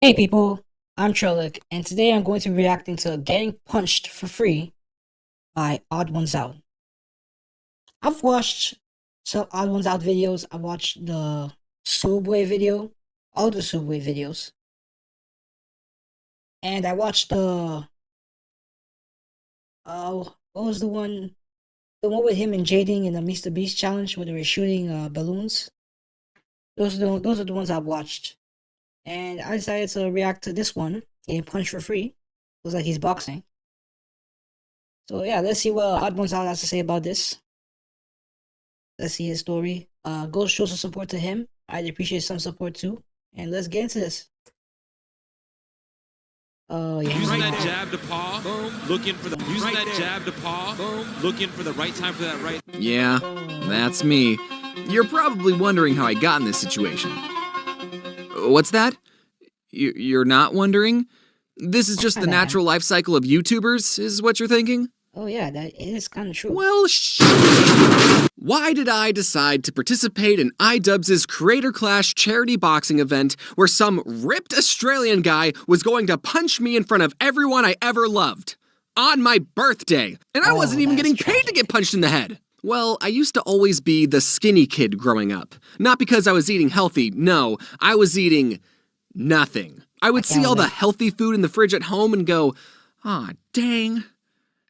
Hey people, I'm Trellec, and today I'm going to be reacting to Getting Punched for Free by TheOdd1sOut. I've watched some TheOdd1sOut videos. I watched the Subway video, all the Subway videos, and I watched the what was the one? The one with him and Jading in the Mr. Beast challenge where they were shooting balloons. Those are the ones I've watched, and I decided to react to this one, Getting Punched for Free. Looks like he's boxing. So yeah, let's see what TheOdd1sOut has to say about this. Let's see his story. Go show some support to him. I'd appreciate some support too. And let's get into this. Yeah. Using that jab to paw, looking for the right time for that right. Yeah, that's me. You're probably wondering how I got in this situation. What's that? You're not wondering? This is just the natural life cycle of YouTubers, is what you're thinking? Oh yeah, that is kind of true. Well, why did I decide to participate in iDubbbz's Creator Clash charity boxing event where some ripped Australian guy was going to punch me in front of everyone I ever loved? On my birthday! And I wasn't even getting paid to get punched in the head! Well, I used to always be the skinny kid growing up. Not because I was eating healthy, no, I was eating nothing. I would see all the healthy food in the fridge at home and go, "Aw, dang.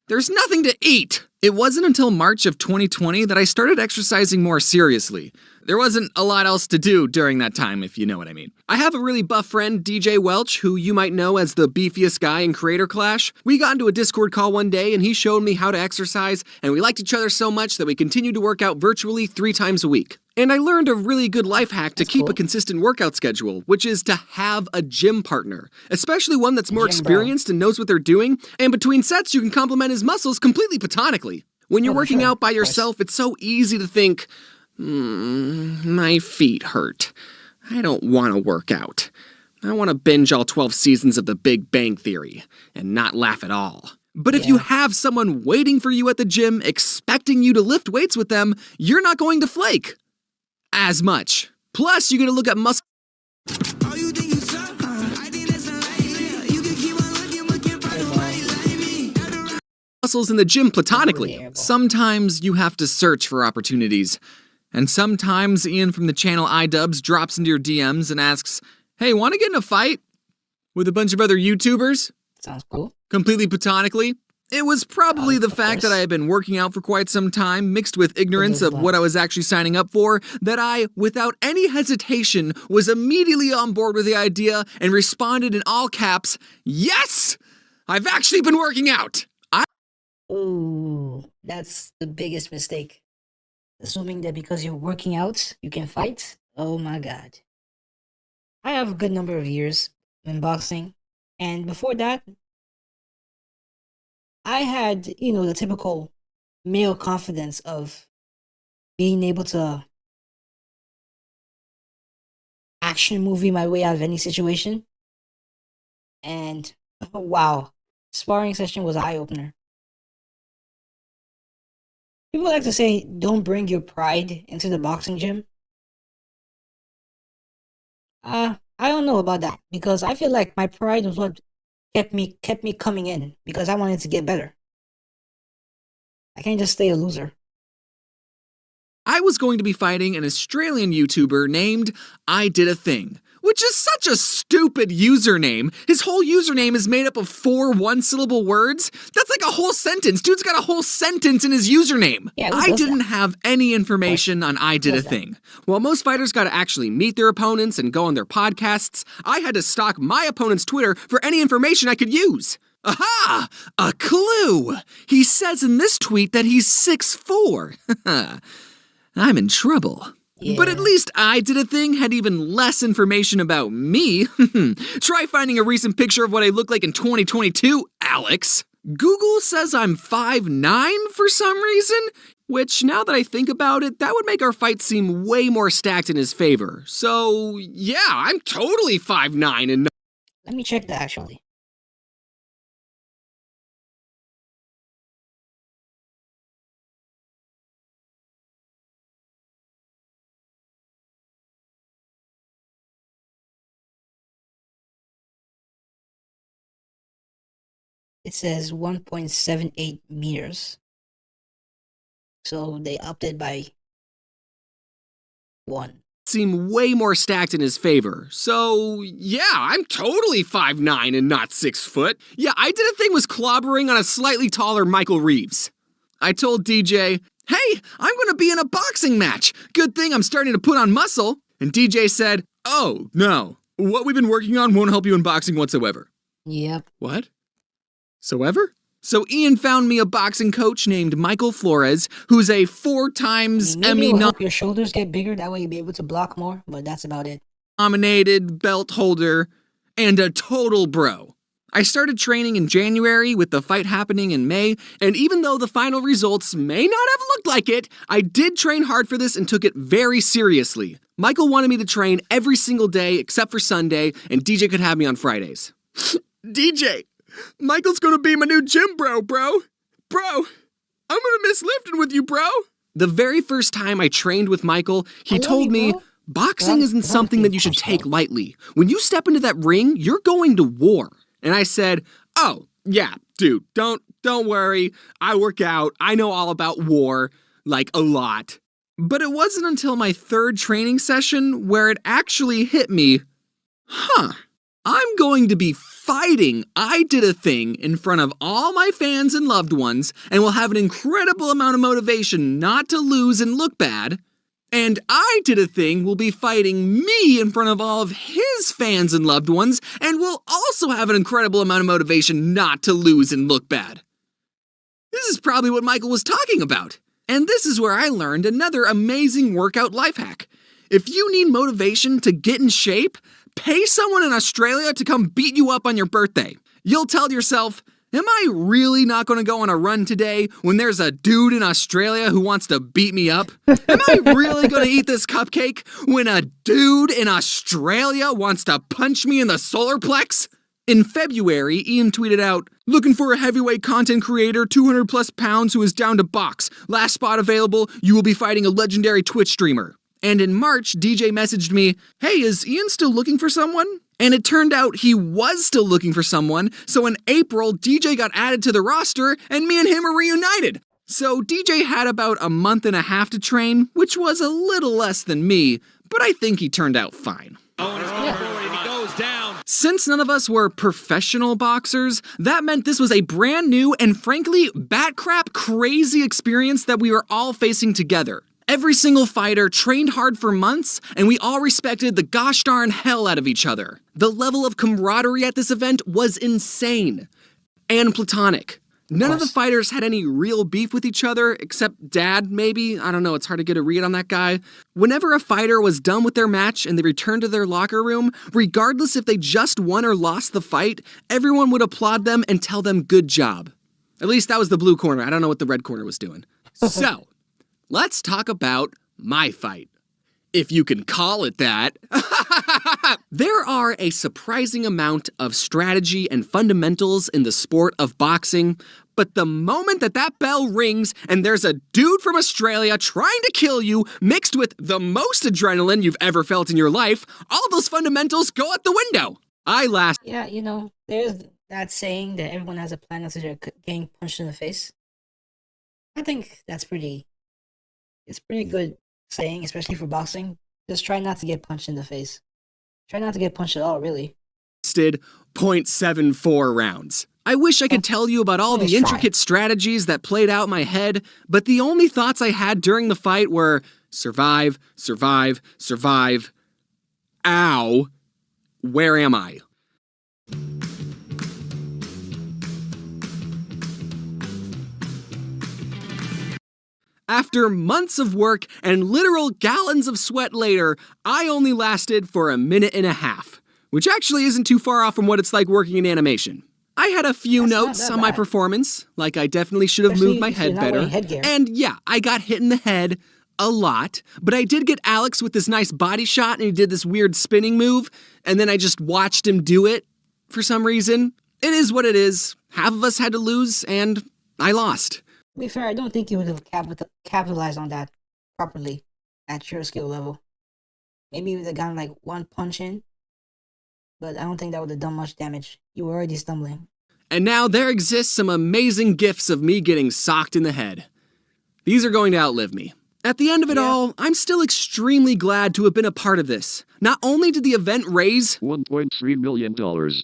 There's nothing to eat!" It wasn't until March of 2020 that I started exercising more seriously. There wasn't a lot else to do during that time, if you know what I mean. I have a really buff friend, DJ Welch, who you might know as the beefiest guy in Creator Clash. We got into a Discord call one day and he showed me how to exercise, and we liked each other so much that we continued to work out virtually 3 times a week. And I learned a really good life hack to keep a consistent workout schedule, which is to have a gym partner, especially one that's more experienced and knows what they're doing, and between sets you can compliment his muscles completely platonically. When you're working out by yourself, it's so easy to think, my feet hurt. I don't want to work out. I want to binge all 12 seasons of The Big Bang Theory and not laugh at all. But if you have someone waiting for you at the gym, expecting you to lift weights with them, you're not going to flake as much. Plus, you're going to look at muscle muscles in the gym platonically. Sometimes you have to search for opportunities. And sometimes Ian from the channel iDubbbz drops into your DMs and asks, "Hey, wanna get in a fight? With a bunch of other YouTubers?" Sounds cool. Completely platonically. It was probably the fact that I had been working out for quite some time, mixed with ignorance of what I was actually signing up for, that I, without any hesitation, was immediately on board with the idea and responded in all caps, "Yes! I've actually been working out!" Ooh, that's the biggest mistake. Assuming that because you're working out, you can fight? Oh my god. I have a good number of years in boxing, and before that, I had, the typical male confidence of being able to action movie my way out of any situation. And wow, sparring session was an eye-opener. People like to say, don't bring your pride into the boxing gym. I don't know about that, because I feel like my pride was what kept me coming in, because I wanted to get better. I can't just stay a loser. I was going to be fighting an Australian YouTuber named I Did a Thing, which is such a stupid username. His whole username is made up of 4 one-syllable words. That's like a whole sentence. Dude's got a whole sentence in his username. Yeah, I didn't have any information on I Did a Thing. While most fighters got to actually meet their opponents and go on their podcasts, I had to stalk my opponent's Twitter for any information I could use. Aha! A clue! He says in this tweet that he's 6'4". I'm in trouble. Yeah. But at least I Did a Thing had even less information about me. Try finding a recent picture of what I look like in 2022, Alex. Google says I'm 5'9" for some reason, which now that I think about it, that would make our fight seem way more stacked in his favor. So yeah, I'm totally 5'9" and Let me check that actually. It says 1.78 meters. So they upped it by 1. Seem way more stacked in his favor. So, yeah, I'm totally 5'9" and not 6 foot. Yeah, I did a thing was clobbering on a slightly taller Michael Reeves. I told DJ, hey, I'm gonna be in a boxing match. Good thing I'm starting to put on muscle. And DJ said, oh, no. What we've been working on won't help you in boxing whatsoever. Yep. What? So Ian found me a boxing coach named Michael Flores, who's a 4 times Maybe Emmy it'll help your shoulders get bigger. That way you'll be able to block more. But that's about it. nominated belt holder, and a total bro. I started training in January with the fight happening in May, and even though the final results may not have looked like it, I did train hard for this and took it very seriously. Michael wanted me to train every single day except for Sunday, and DJ could have me on Fridays. DJ, Michael's gonna be my new gym bro. Bro, I'm gonna miss lifting with you, bro. The very first time I trained with Michael, he told me, boxing isn't something that you should take lightly. When you step into that ring, you're going to war. And I said, oh, yeah, dude, don't worry. I work out. I know all about war, like a lot. But it wasn't until my 3rd training session where it actually hit me, I'm going to be fighting I Did a Thing in front of all my fans and loved ones and will have an incredible amount of motivation not to lose and look bad. And I Did a Thing will be fighting me in front of all of his fans and loved ones and will also have an incredible amount of motivation not to lose and look bad. This is probably what Michael was talking about. And this is where I learned another amazing workout life hack. If you need motivation to get in shape, pay someone in Australia to come beat you up on your birthday. You'll tell yourself, am I really not going to go on a run today when there's a dude in Australia who wants to beat me up? Am I really going to eat this cupcake when a dude in Australia wants to punch me in the solar plex? In February, Ian tweeted out, looking for a heavyweight content creator, 200 plus pounds who is down to box. Last spot available, you will be fighting a legendary Twitch streamer. And in March, DJ messaged me, hey, is Ian still looking for someone? And it turned out he was still looking for someone, so in April, DJ got added to the roster, and me and him are reunited. So DJ had about a month and a half to train, which was a little less than me, but I think he turned out fine. He goes down. Since none of us were professional boxers, that meant this was a brand new and frankly bat crap crazy experience that we were all facing together. Every single fighter trained hard for months, and we all respected the gosh darn hell out of each other. The level of camaraderie at this event was insane. And platonic. None of the fighters had any real beef with each other, except Dad, maybe. I don't know, it's hard to get a read on that guy. Whenever a fighter was done with their match and they returned to their locker room, regardless if they just won or lost the fight, everyone would applaud them and tell them good job. At least that was the blue corner. I don't know what the red corner was doing. So, let's talk about my fight. If you can call it that. There are a surprising amount of strategy and fundamentals in the sport of boxing, but the moment that bell rings and there's a dude from Australia trying to kill you mixed with the most adrenaline you've ever felt in your life, all of those fundamentals go out the window. Yeah, you know, there's that saying that everyone has a plan until they're getting punched in the face. I think it's pretty good saying, especially for boxing. Just try not to get punched in the face. Try not to get punched at all, really. 0.74 rounds. I wish I could tell you about all the intricate strategies that played out in my head, but the only thoughts I had during the fight were survive, survive, survive. Ow. Where am I? After months of work and literal gallons of sweat later, I only lasted for a minute and a half, which actually isn't too far off from what it's like working in animation. I had a few notes on my performance, like I definitely should have moved my head better. And yeah, I got hit in the head a lot, but I did get Alex with this nice body shot and he did this weird spinning move, and then I just watched him do it for some reason. It is what it is. Half of us had to lose, and I lost. To be fair, I don't think you would have capitalized on that properly at your skill level. Maybe you would have gotten like one punch in, but I don't think that would have done much damage. You were already stumbling. And now there exists some amazing gifs of me getting socked in the head. These are going to outlive me. At the end of it all, I'm still extremely glad to have been a part of this. Not only did the event raise $1.3 million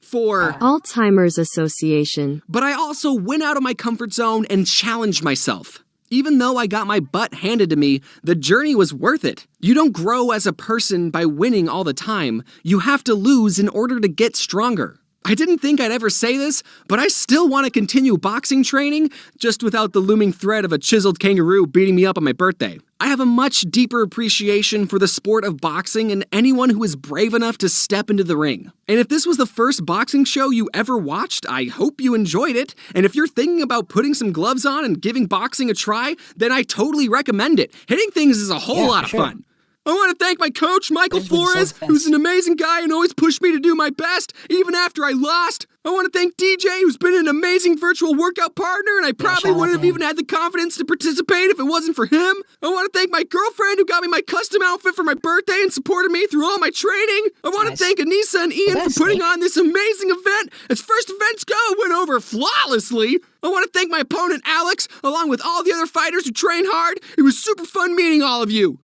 for Alzheimer's Association, but I also went out of my comfort zone and challenged myself. Even though I got my butt handed to me, the journey was worth it. You don't grow as a person by winning all the time. You have to lose in order to get stronger. I didn't think I'd ever say this, but I still want to continue boxing training, just without the looming threat of a chiseled kangaroo beating me up on my birthday. I have a much deeper appreciation for the sport of boxing and anyone who is brave enough to step into the ring. And if this was the first boxing show you ever watched, I hope you enjoyed it. And if you're thinking about putting some gloves on and giving boxing a try, then I totally recommend it. Hitting things is a whole lot of fun. I want to thank my coach, Michael Flores, who's an amazing guy and always pushed me to do my best, even after I lost. I want to thank DJ, who's been an amazing virtual workout partner, and I probably wouldn't have even had the confidence to participate if it wasn't for him. I want to thank my girlfriend, who got me my custom outfit for my birthday and supported me through all my training. I want to thank Anissa and Ian for putting on this amazing event. As first events go, it went over flawlessly. I want to thank my opponent, Alex, along with all the other fighters who trained hard. It was super fun meeting all of you.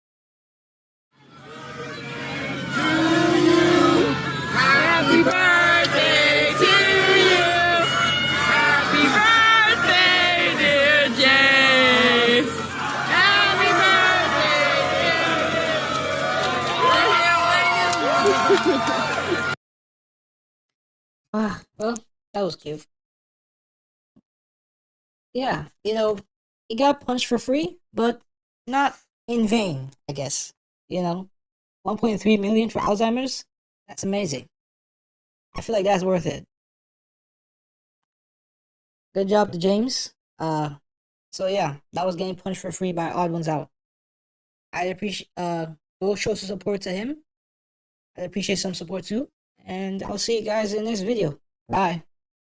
Happy birthday to you. Happy birthday, dear James. Happy birthday. Well, that was cute. Yeah, you know, he got punched for free, but not in vain, I guess. You know, 1.3 million for Alzheimer's? That's amazing. I feel like that's worth it. Good job to James. So yeah, that was getting punched for free by TheOdd1sOut. I'd appreciate go show some support to him. I'd appreciate some support too. And I'll see you guys in the next video. Bye.